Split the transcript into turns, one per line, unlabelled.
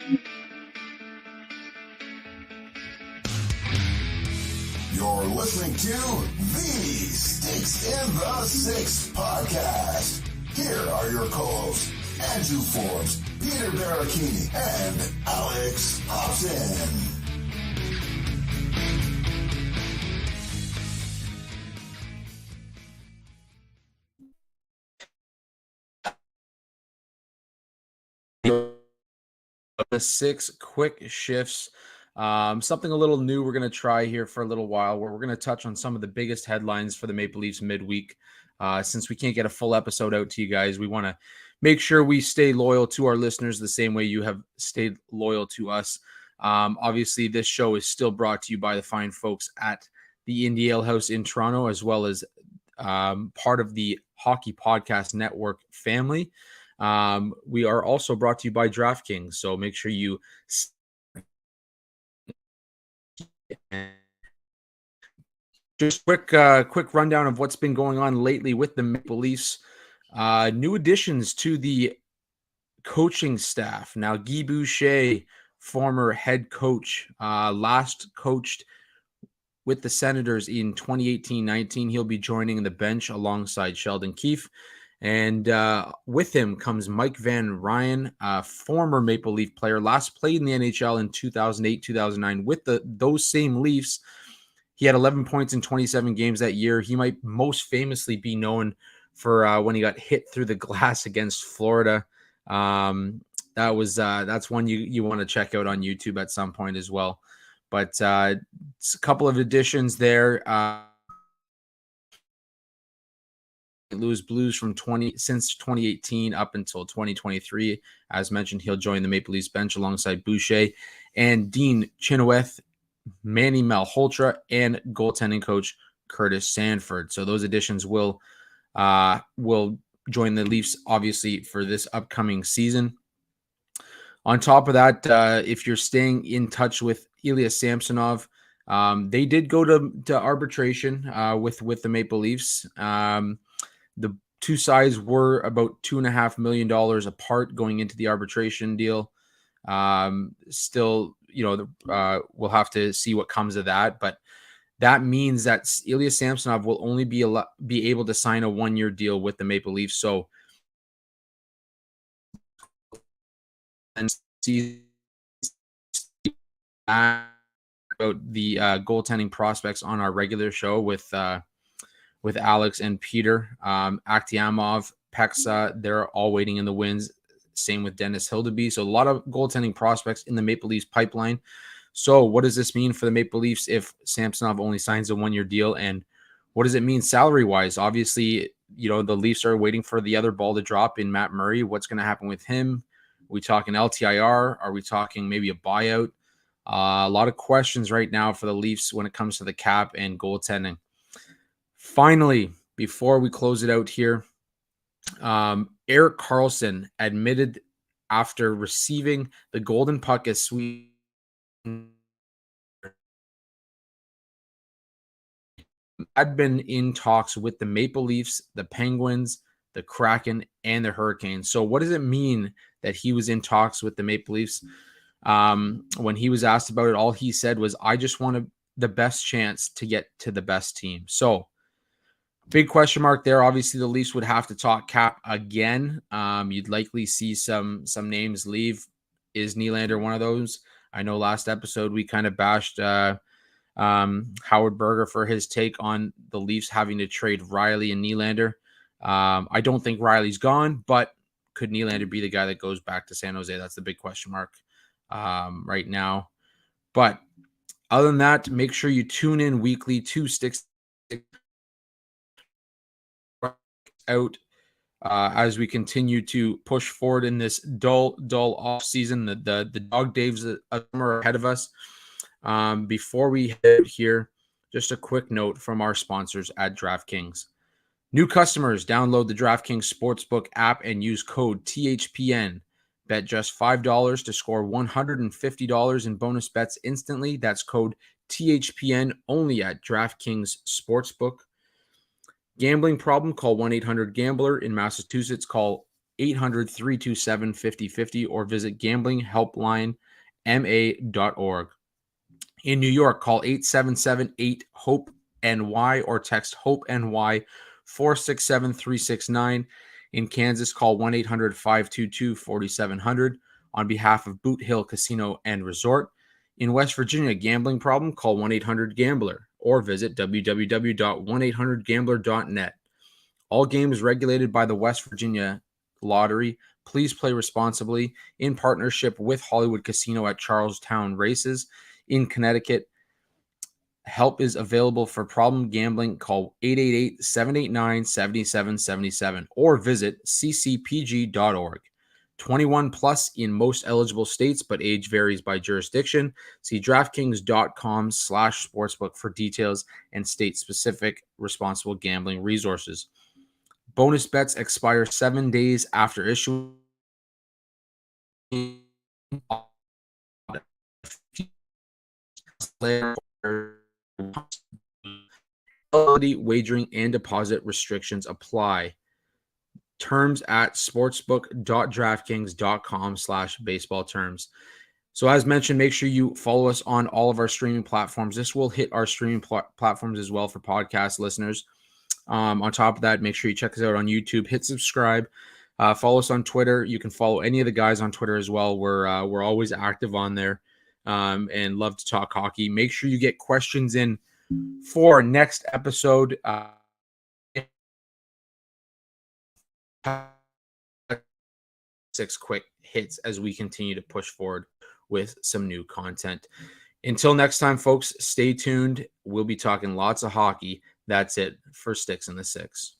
You're listening to the Sticks in the Six podcast. Here are your co-hosts, Andrew Forbes, Peter Barricini, and Alex Hobson.
The 6 quick shifts. Something a little new we're going to try here for a little while, where we're going to touch on some of the biggest headlines for the Maple Leafs midweek. Since we can't get a full episode out to you guys, we want to make sure we stay loyal to our listeners the same way you have stayed loyal to us. Obviously, this show is still brought to you by the fine folks at the Indie Ale House in Toronto, as well as part of the Hockey Podcast Network family. We are also brought to you by DraftKings, so make sure you just quick rundown of what's been going on lately with the Maple Leafs. New additions to the coaching staff. Now, Guy Boucher, former head coach, last coached with the Senators in 2018-19. He'll be joining the bench alongside Sheldon Keefe. And with him comes Mike Van Ryn, a former Maple Leaf player, last played in the NHL in 2008-2009 with those same Leafs. He had 11 points in 27 games that year. He might most famously be known for when he got hit through the glass against Florida. That's one you want to check out on YouTube at some point as well. But it's a couple of additions there. Louis Blues since 2018 up until 2023. As mentioned, he'll join the Maple Leafs bench alongside Boucher and Dean Chenoweth, Manny Malhotra, and goaltending coach Curtis Sanford. So those additions will join the Leafs, obviously, for this upcoming season. On top of that, if you're staying in touch with Ilya Samsonov, they did go to arbitration with the Maple Leafs. The two sides were about $2.5 million apart going into the arbitration deal. Still, we'll have to see what comes of that. But that means that Ilya Samsonov will only be able to sign a 1-year deal with the Maple Leafs. So, and see about the goaltending prospects on our regular show with Alex and Peter. Akhtiamov, Peksa, they're all waiting in the wings. Same with Dennis Hildeby. So a lot of goaltending prospects in the Maple Leafs pipeline. So what does this mean for the Maple Leafs if Samsonov only signs a 1-year deal? And what does it mean salary-wise? Obviously, the Leafs are waiting for the other ball to drop in Matt Murray. What's going to happen with him? Are we talking LTIR? Are we talking maybe a buyout? A lot of questions right now for the Leafs when it comes to the cap and goaltending. Finally, before we close it out here, Erik Karlsson admitted after receiving the Golden Puck as Sweden had been in talks with the Maple Leafs, the Penguins, the Kraken, and the Hurricanes. So what does it mean that he was in talks with the Maple Leafs? When he was asked about it, all he said was, I just wanted the best chance to get to the best team. So big question mark there. Obviously, the Leafs would have to talk cap again. You'd likely see some names leave. Is Nylander one of those? I know last episode we kind of bashed Howard Berger for his take on the Leafs having to trade Riley and Nylander. I don't think Riley's gone, but could Nylander be the guy that goes back to San Jose? That's the big question mark right now. But other than that, make sure you tune in weekly to Sticks out as we continue to push forward in this dull off season. The dog days are ahead of us. Before we head here, just a quick note from our sponsors at DraftKings. New customers, download the DraftKings Sportsbook app and use code THPN. Bet just $5 to score $150 in bonus bets instantly. That's code THPN only at DraftKings Sportsbook. Gambling problem? Call 1-800-GAMBLER. In Massachusetts, call 800-327-5050 or visit gamblinghelplinema.org. In New York, call 877-8-HOPE-NY or text HOPE-NY 467-369. In Kansas, call 1-800-522-4700 on behalf of Boot Hill Casino and Resort. In West Virginia, gambling problem, call 1-800-GAMBLER or visit www.1800gambler.net. All games regulated by the West Virginia Lottery. Please play responsibly in partnership with Hollywood Casino at Charlestown Races. In Connecticut, help is available for problem gambling. Call 888-789-7777 or visit ccpg.org. 21 plus in most eligible states, but age varies by jurisdiction. See DraftKings.com/sportsbook for details and state-specific responsible gambling resources. Bonus bets expire 7 days after issuing. Wagering and deposit restrictions apply. Terms at sportsbook.draftkings.com/baseball terms. So as mentioned, make sure you follow us on all of our streaming platforms. This will hit our streaming platforms as well for podcast listeners. On top of that, make sure you check us out on YouTube. Hit subscribe. Follow us on Twitter. You can follow any of the guys on Twitter as well. We're always active on there and love to talk hockey. Make sure you get questions in for next episode. 6 quick hits as we continue to push forward with some new content. Until next time, folks, stay tuned. We'll be talking lots of hockey. That's it for Sticks in the Six.